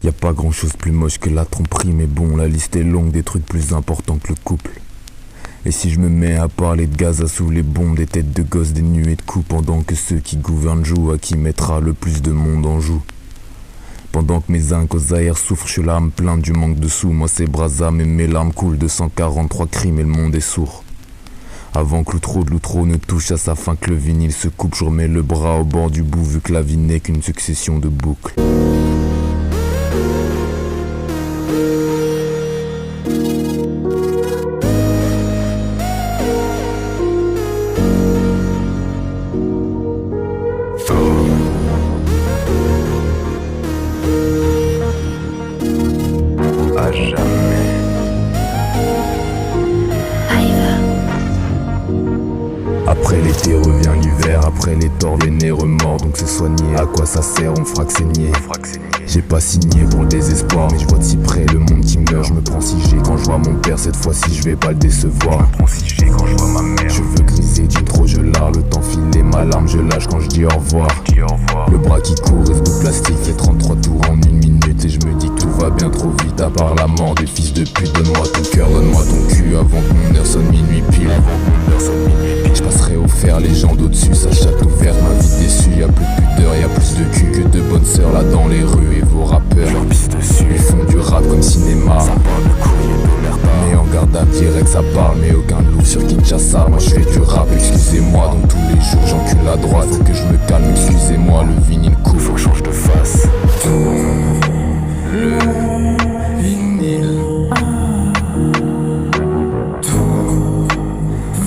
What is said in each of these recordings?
Y a pas grand chose plus moche que la tromperie, mais bon, la liste est longue des trucs plus importants que le couple. Et si je me mets à parler de Gaza sous les bombes, des têtes de gosses, des nuées de coups, pendant que ceux qui gouvernent jouent à qui mettra le plus de monde en joue. Pendant que mes zincs aux ailleurs souffrent, je suis là à me plaindre du manque de sous. Moi c'est Braza, mais mes larmes coulent de 143 crimes et le monde est sourd. Avant que l'outro ne touche à sa fin, que le vinyle se coupe, je remets le bras au bord du bout, vu que la vie n'est qu'une succession de boucles. À jamais. Après l'été revient l'hiver, après les torts les nez remords, donc c'est soigné. À quoi ça sert, on fera que saigner. J'ai pas signé pour le désespoir, mais je vois de si près le monde qui meurt. Je me prends si j'ai quand je vois mon père, cette fois-ci je vais pas le décevoir. Je me prends si j'ai quand je vois ma mère. Je veux griser d'une trop je lard, le temps file ma larme, je lâche quand je dis au revoir. Le bras qui court, reste de plastique, fait 33 tours en 1 minute. Et je me dis que tout va bien trop vite, à part la mort des fils de pute. Donne-moi ton cœur, donne-moi ton cul, avant que mon heure sonne minuit pile. Je passerai au fer, les gens d'au-dessus, sa chatte ouverte, ma vie déçue. Y'a plus de pudeur, y'a plus de cul que de bonnes sœurs là dans les rues. Et vos rappeurs, leur pisse dessus, ils font du rap comme cinéma. ça parle de courrier de l'herbe. Mais en garde à direct ça parle, mais aucun loup sur Kinshasa. Moi je fais du rap, excusez-moi, donc tous les jours j'encule à droite. Faut que je me calme, excusez-moi, le vinyle coupe, Faut que je change de face. le vinyle. Tout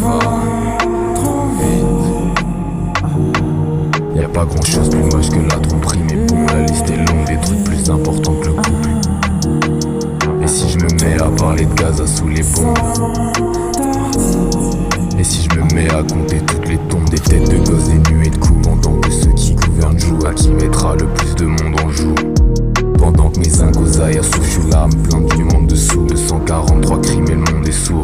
va trop vite. Y'a pas grand chose plus moche que la tromperie, mais bon, la liste est longue des trucs plus importants que le couple. Et si je me mets à parler de Gaza sous les bombes, et si je me mets à compter toutes les tombes, des têtes de gosses, des nuées de coups, pendant que ceux qui gouvernent jouent à qui mettra le plus de monde en joue. Pendant que mes zincs aux ailleurs souffrent, je suis là à me plaindre du manque de sous, de 143 crimes et le monde est sourd.